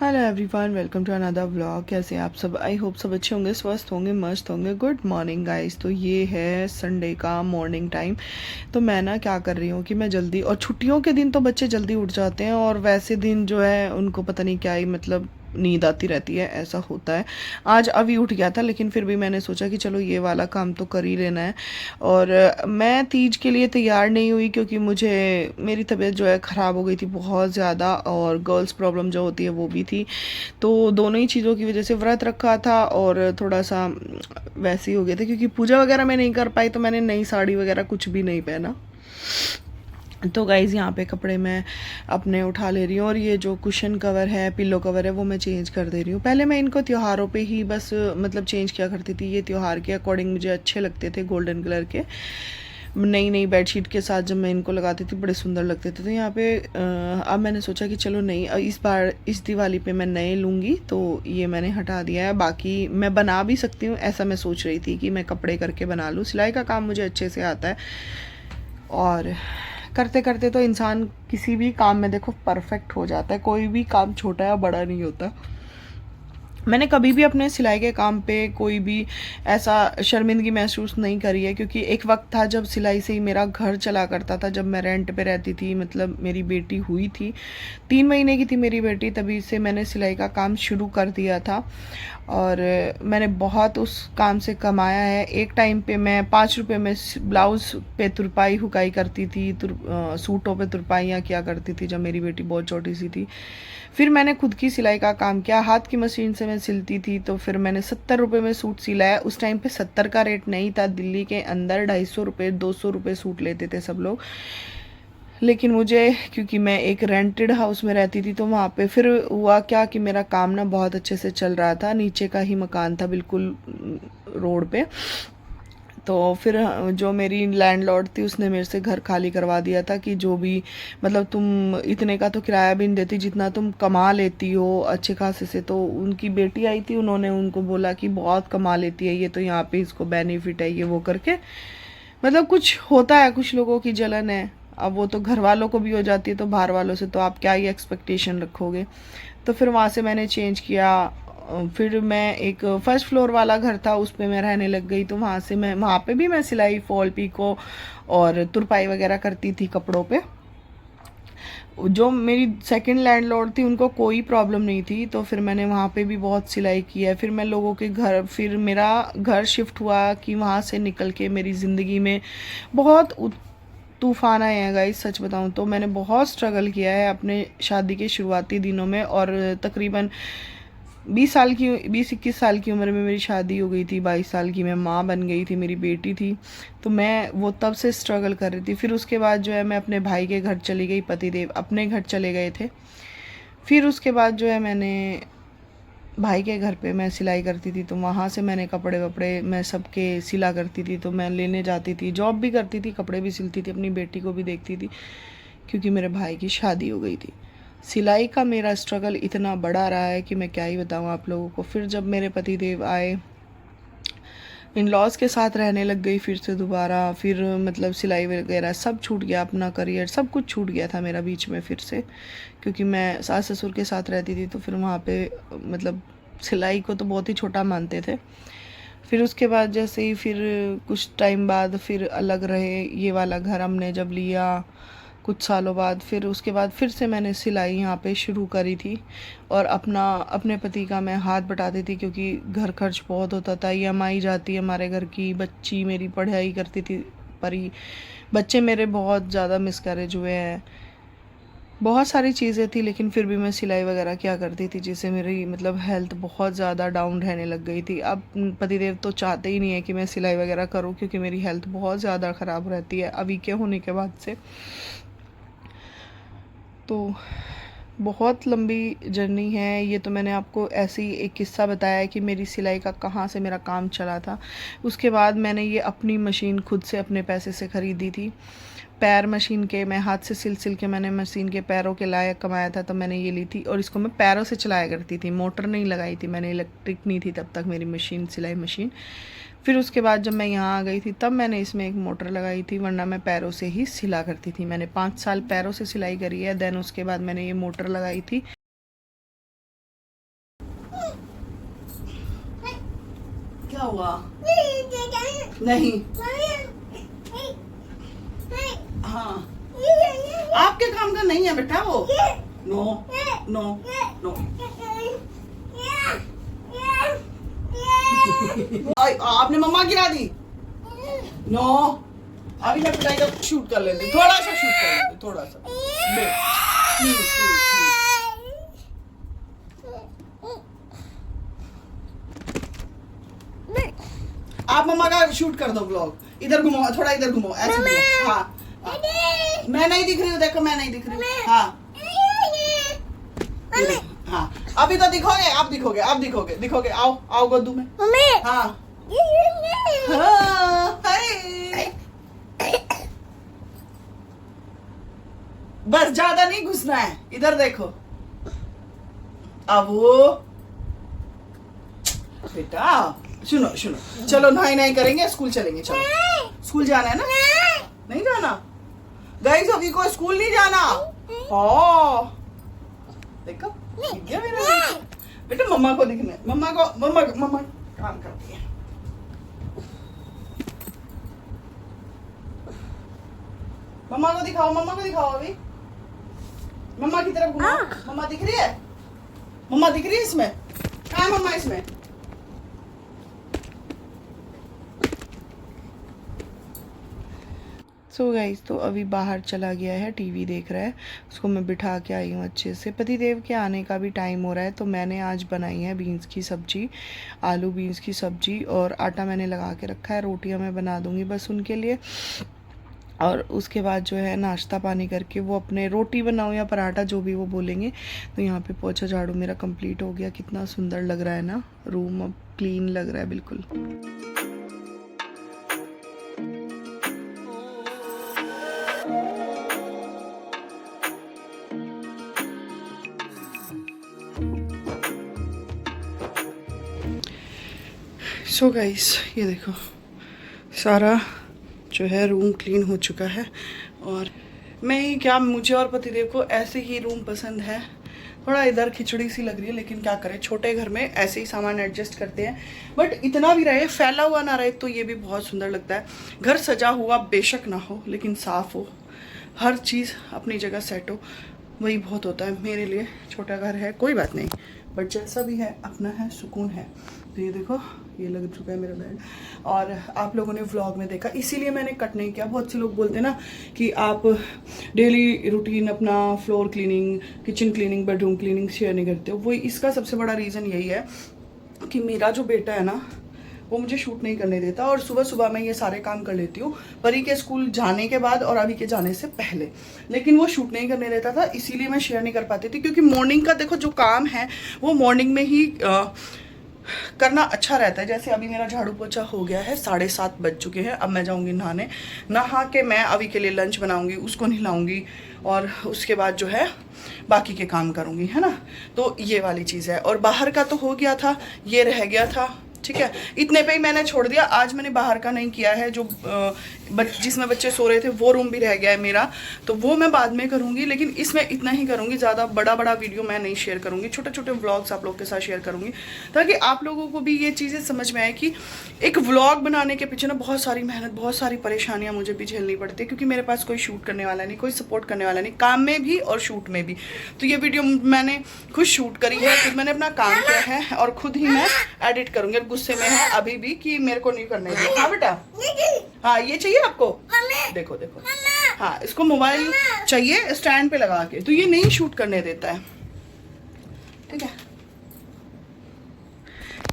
Hello everyone, welcome to another vlog. कैसे हैं आप सब? आई होप सब अच्छे होंगे, स्वस्थ होंगे, मस्त होंगे। Good morning guys. तो ये है संडे का मॉर्निंग टाइम। तो मैं ना क्या कर रही हूँ कि मैं जल्दी, और छुट्टियों के दिन तो बच्चे जल्दी उठ जाते हैं, और वैसे दिन जो है उनको पता नहीं क्या ही मतलब नींद आती रहती है, ऐसा होता है। आज अभी उठ गया था, लेकिन फिर भी मैंने सोचा कि चलो ये वाला काम तो कर ही लेना है। और मैं तीज के लिए तैयार नहीं हुई, क्योंकि मुझे मेरी तबीयत जो है ख़राब हो गई थी बहुत ज़्यादा, और गर्ल्स प्रॉब्लम जो होती है वो भी थी। तो दोनों ही चीज़ों की वजह से व्रत रखा था, और थोड़ा सा वैसे ही हो गया था, क्योंकि पूजा वगैरह मैं नहीं कर पाई, तो मैंने नई साड़ी वगैरह कुछ भी नहीं पहना। तो गाइज़ यहाँ पे कपड़े मैं अपने उठा ले रही हूँ, और ये जो कुशन कवर है, पिल्लो कवर है, वो मैं चेंज कर दे रही हूँ। पहले मैं इनको त्योहारों पे ही बस मतलब चेंज किया करती थी। ये त्यौहार के अकॉर्डिंग मुझे अच्छे लगते थे, गोल्डन कलर के। नई नई बेडशीट के साथ जब मैं इनको लगाती थी बड़े सुंदर लगते थे। तो यहाँ पे अब मैंने सोचा कि चलो नहीं, इस बार इस दिवाली पे मैं नए लूँगी, तो ये मैंने हटा दिया है। बाकी मैं बना भी सकती हूँ, ऐसा मैं सोच रही थी कि मैं कपड़े करके बना लूँ। सिलाई का काम मुझे अच्छे से आता है, और करते करते तो इंसान किसी भी काम में देखो परफेक्ट हो जाता है। कोई भी काम छोटा या बड़ा नहीं होता। मैंने कभी भी अपने सिलाई के काम पे कोई भी ऐसा शर्मिंदगी महसूस नहीं करी है, क्योंकि एक वक्त था जब सिलाई से ही मेरा घर चला करता था। जब मैं रेंट पे रहती थी, मतलब मेरी बेटी हुई थी, 3 महीने की थी मेरी बेटी, तभी से मैंने सिलाई का काम शुरू कर दिया था। और मैंने बहुत उस काम से कमाया है। एक टाइम पे मैं 5 रुपये में ब्लाउज़ पे तुरपाई हुकाई करती थी, सूटों पे तुरपाइयाँ किया करती थी जब मेरी बेटी बहुत छोटी सी थी। फिर मैंने खुद की सिलाई का काम किया, हाथ की मशीन से मैं सिलती थी। तो फिर मैंने 70 रुपये में सूट सिलाया। उस टाइम पे 70 का रेट नहीं था, दिल्ली के अंदर 250 रुपये 200 रुपये सूट लेते थे सब लोग। लेकिन मुझे, क्योंकि मैं एक रेंटेड हाउस में रहती थी, तो वहाँ पे फिर हुआ क्या कि मेरा काम ना बहुत अच्छे से चल रहा था। नीचे का ही मकान था, बिल्कुल रोड पे। तो फिर जो मेरी लैंडलॉर्ड थी, उसने मेरे से घर खाली करवा दिया था, कि जो भी मतलब तुम इतने का तो किराया भी नहीं देती जितना तुम कमा लेती हो अच्छे खासे से। तो उनकी बेटी आई थी, उन्होंने उनको बोला कि बहुत कमा लेती है ये, तो यहाँ पे इसको बेनिफिट है, ये वो करके। मतलब कुछ होता है, कुछ लोगों की जलन है। अब वो तो घर वालों को भी हो जाती है, तो बाहर वालों से तो आप क्या ही एक्सपेक्टेशन रखोगे। तो फिर वहाँ से मैंने चेंज किया। फिर मैं एक फर्स्ट फ्लोर वाला घर था, उस पर मैं रहने लग गई। तो वहाँ से मैं, वहाँ पे भी मैं सिलाई, फॉल पीको और तुरपाई वगैरह करती थी कपड़ों पे। जो मेरी सेकंड लैंडलॉर्ड थी, उनको कोई प्रॉब्लम नहीं थी, तो फिर मैंने वहाँ पे भी बहुत सिलाई की है। फिर मैं लोगों के घर, फिर मेरा घर शिफ्ट हुआ, कि वहाँ से निकल के मेरी ज़िंदगी में बहुत तूफान आए हैं गाइस। सच बताऊँ तो मैंने बहुत स्ट्रगल किया है अपने शादी के शुरुआती दिनों में, और तकरीबन 20-21 साल की उम्र में मेरी शादी हो गई थी। 22 साल की मैं माँ बन गई थी, मेरी बेटी थी। तो मैं वो तब से स्ट्रगल कर रही थी। फिर उसके बाद जो है मैं अपने भाई के घर चली गई, पतिदेव अपने घर चले गए थे। फिर उसके बाद जो है मैंने भाई के घर पे मैं सिलाई करती थी, तो वहाँ से मैंने कपड़े वपड़े मैं सबके सिला करती थी। तो मैं लेने जाती थी, जॉब भी करती थी, कपड़े भी सिलती थी, अपनी बेटी को भी देखती थी, क्योंकि मेरे भाई की शादी हो गई थी। सिलाई का मेरा स्ट्रगल इतना बड़ा रहा है कि मैं क्या ही बताऊँ आप लोगों को। फिर जब मेरे पति देव आए, इन लॉज के साथ रहने लग गई फिर से दोबारा। फिर मतलब सिलाई वगैरह सब छूट गया, अपना करियर सब कुछ छूट गया था मेरा बीच में फिर से, क्योंकि मैं सास ससुर के साथ रहती थी। तो फिर वहाँ पे मतलब सिलाई को तो बहुत ही छोटा मानते थे। फिर उसके बाद जैसे ही फिर कुछ टाइम बाद फिर अलग रहे। ये वाला घर हमने जब लिया कुछ सालों बाद, फिर उसके बाद फिर से मैंने सिलाई यहाँ पे शुरू करी थी, और अपने पति का मैं हाथ बटाती थी, क्योंकि घर खर्च बहुत होता था। ईएमआई जाती है हमारे घर की, बच्ची मेरी पढ़ाई करती थी, पर ही बच्चे मेरे बहुत ज़्यादा मिसकैरेज हुए हैं, बहुत सारी चीज़ें थी। लेकिन फिर भी मैं सिलाई वगैरह क्या करती थी, जिससे मेरी मतलब हेल्थ बहुत ज़्यादा डाउन रहने लग गई थी। अब पतिदेव तो चाहते ही नहीं है कि मैं सिलाई वगैरह करूं, क्योंकि मेरी हेल्थ बहुत ज़्यादा ख़राब रहती है अभी के होने के बाद से। तो बहुत लंबी जर्नी है ये। तो मैंने आपको ऐसे ही एक किस्सा बताया है कि मेरी सिलाई का कहाँ से मेरा काम चला था। उसके बाद मैंने ये अपनी मशीन खुद से अपने पैसे से ख़रीदी थी। पैर मशीन के मैं हाथ से सिल सिल के मैंने मशीन के पैरों के लायक कमाया था, तो मैंने ये ली थी, और इसको मैं पैरों से चलाया करती थी, मोटर नहीं लगाई थी मैंने, इलेक्ट्रिक नहीं थी तब तक मेरी मशीन, सिलाई मशीन। फिर उसके बाद जब मैं यहाँ आ गई थी, तब मैंने इसमें एक मोटर लगाई थी, वरना मैं पैरों से ही सिला करती थी। मैंने 5 साल पैरों से सिलाई करी है, देन उसके बाद मैंने ये मोटर लगाई थी। हुआ? नहीं। हाँ, आपके काम का नहीं है बेटा वो। No no no. आपने मम्मा गिरा दी। नो, अभी मैं पिटाई का शूट कर लेती, थोड़ा सा शूट कर लेती, थोड़ा सा। प्लीज प्लीज आप मम्मा का शूट कर दो ब्लॉग। इधर घुमाओ, थोड़ा इधर घुमाओ, ऐसे घुमाओ। हाँ, मैं नहीं दिख रही हूँ, देखो मैं नहीं दिख रही हूँ। हाँ हाँ, अभी तो दिखोगे, आप दिखोगे, आप दिखोगे, दिखोगे। आओ आओ गोदू में। हाँ हाँ, बस ज्यादा नहीं घुसना है, इधर देखो। अब वो बेटा सुनो सुनो, चलो नहाई नहाई करेंगे, स्कूल चलेंगे। चलो स्कूल जाना है ना? नहीं जाना गाइस, अभी को स्कूल नहीं जाना। हाँ देखो, दिख गया मेरा बेटा। मम्मा को दिखने, मम्मा को, मम्मा मम्मा काम करती है। मम्मा को दिखाओ, मम्मा को दिखाओ। अभी मम्मा की तरफ घुमाओ। मम्मा दिख रही है? मम्मा दिख रही है इसमें? कहाँ है मम्मा इसमें? सो गाइस, तो अभी बाहर चला गया है, टीवी देख रहा है। उसको मैं बिठा के आई हूँ अच्छे से। पतिदेव के आने का भी टाइम हो रहा है, तो मैंने आज बनाई है बीन्स की सब्जी, आलू बीन्स की सब्जी, और आटा मैंने लगा के रखा है। रोटियाँ मैं बना दूँगी बस उनके लिए, और उसके बाद जो है नाश्ता पानी करके वो अपने रोटी बनाओ या पराठा जो भी वो बोलेंगे। तो यहाँ पे पोछा झाड़ू मेरा कंप्लीट हो गया। कितना सुंदर लग रहा है ना, रूम अब क्लीन लग रहा है बिल्कुल। सो गाइस, ये देखो सारा जो है रूम क्लीन हो चुका है। और मैं ही क्या, मुझे और पतिदेव को ऐसे ही रूम पसंद है। थोड़ा इधर खिचड़ी सी लग रही है, लेकिन क्या करें, छोटे घर में ऐसे ही सामान एडजस्ट करते हैं। बट इतना भी रहे, फैला हुआ ना रहे, तो ये भी बहुत सुंदर लगता है। घर सजा हुआ बेशक ना हो, लेकिन साफ़ हो, हर चीज़ अपनी जगह सेट हो, वही बहुत होता है मेरे लिए। छोटा घर है कोई बात नहीं, बट जैसा भी है अपना है, सुकून है। तो ये देखो, ये लग चुका है मेरा बेड। और आप लोगों ने व्लॉग में देखा, इसीलिए मैंने कट नहीं किया। बहुत से लोग बोलते हैं ना कि आप डेली रूटीन अपना floor cleaning, kitchen cleaning, bedroom cleaning share नहीं करते हो। वही इसका सबसे बड़ा रीज़न यही है कि मेरा जो बेटा है ना, वो मुझे शूट नहीं करने देता। और सुबह सुबह मैं ये सारे काम कर लेती हूँ, परी के स्कूल जाने के बाद और अभी के जाने से पहले, लेकिन वो शूट नहीं करने देता था, इसीलिए मैं शेयर नहीं कर पाती थी। क्योंकि मॉर्निंग का देखो जो काम है वो मॉर्निंग में ही करना अच्छा रहता है। जैसे अभी मेरा झाड़ू पोछा हो गया है, 7:30 बज चुके हैं। अब मैं जाऊंगी नहाने, नहा के मैं अभी के लिए लंच बनाऊंगी, उसको नहलाऊंगी, और उसके बाद जो है बाकी के काम करूंगी, है ना। तो ये वाली चीज़ है। और बाहर का तो हो गया था, ये रह गया था, ठीक है, इतने पे ही मैंने छोड़ दिया। आज मैंने बाहर का नहीं किया है, जो जिसमें बच्चे सो रहे थे वो रूम भी रह गया है मेरा, तो वो मैं बाद में करूँगी। लेकिन इसमें इतना ही करूँगी, ज़्यादा बड़ा बड़ा वीडियो मैं नहीं शेयर करूँगी। छोटे छोटे व्लॉग्स आप लोग के साथ शेयर करूँगी, ताकि आप लोगों को भी ये चीज़ें समझ में आए कि एक व्लॉग बनाने के पीछे ना बहुत सारी मेहनत, बहुत सारी परेशानियाँ मुझे भी झेलनी पड़ती है। क्योंकि मेरे पास कोई शूट करने वाला नहीं, कोई सपोर्ट करने वाला नहीं, काम में भी और शूट में भी। तो ये वीडियो मैंने खुद शूट करी है, खुद मैंने अपना काम किया है, और खुद ही मैं एडिट करूँगी। गुस्से में है अभी भी कि मेरे को नहीं करने दिया। हाँ बेटा, हाँ ये चाहिए आपको, देखो देखो, हाँ इसको मोबाइल चाहिए स्टैंड पे लगा के, तो ये नहीं शूट करने देता है, ठीक है,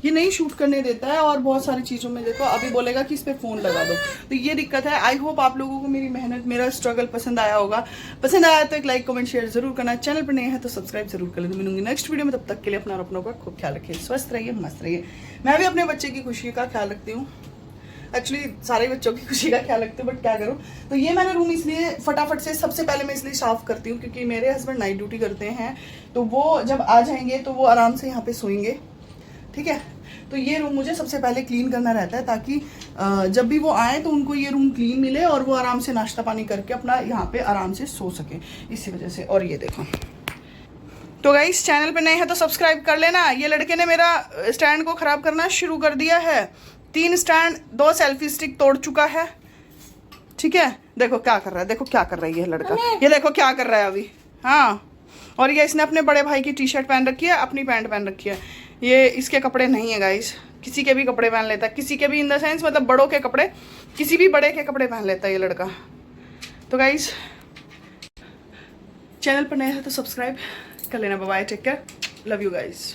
ये नहीं शूट करने देता है। और बहुत सारी चीज़ों में देखो, अभी बोलेगा कि इस पे फ़ोन लगा दो, तो ये दिक्कत है। आई होप आप लोगों को मेरी मेहनत, मेरा स्ट्रगल पसंद आया होगा। पसंद आया तो एक लाइक कमेंट शेयर जरूर करना। चैनल पर नए हैं तो सब्सक्राइब जरूर कर लें। मिलूंगी नेक्स्ट वीडियो में, तब तक के लिए अपना और अपनों का खूब ख्याल रखिए, स्वस्थ रहिए, मस्त रहिए। मैं भी अपने बच्चे की खुशी का ख्याल रखती हूँ, एक्चुअली सारे बच्चों की खुशी का ख्याल रखते हैं, बट क्या करूँ। तो ये मैंने रूम इसलिए फटाफट से सबसे पहले मैं इसलिए साफ करती हूँ क्योंकि मेरे हस्बैंड नाइट ड्यूटी करते हैं, तो वो जब आ जाएंगे तो वो आराम से यहाँ पे सोएंगे, ठीक है। तो ये रूम मुझे सबसे पहले क्लीन करना रहता है, ताकि जब भी वो आए तो उनको ये रूम क्लीन मिले और वो आराम से नाश्ता पानी करके अपना यहाँ पे आराम से सो सके, इसी वजह से। और ये देखो, तो गाइस चैनल पे नए हैं तो सब्सक्राइब कर लेना। ये लड़के ने मेरा स्टैंड को ख़राब करना शुरू कर दिया है, 3 स्टैंड, 2 सेल्फी स्टिक तोड़ चुका है। ठीक है, देखो क्या कर रहा है, देखो क्या कर रहा है ये लड़का, ये देखो क्या कर रहा है अभी। हाँ, और ये इसने अपने बड़े भाई की टी शर्ट पहन रखी है, अपनी पैंट पहन रखी है। ये इसके कपड़े नहीं है गाइस, किसी के भी कपड़े पहन लेता है, किसी के भी इन द सेंस मतलब बड़ों के कपड़े, किसी भी बड़े के कपड़े पहन लेता है ये लड़का। तो गाइस चैनल पर नए हैं तो सब्सक्राइब कर लेना। Bye bye, take care, love you guys.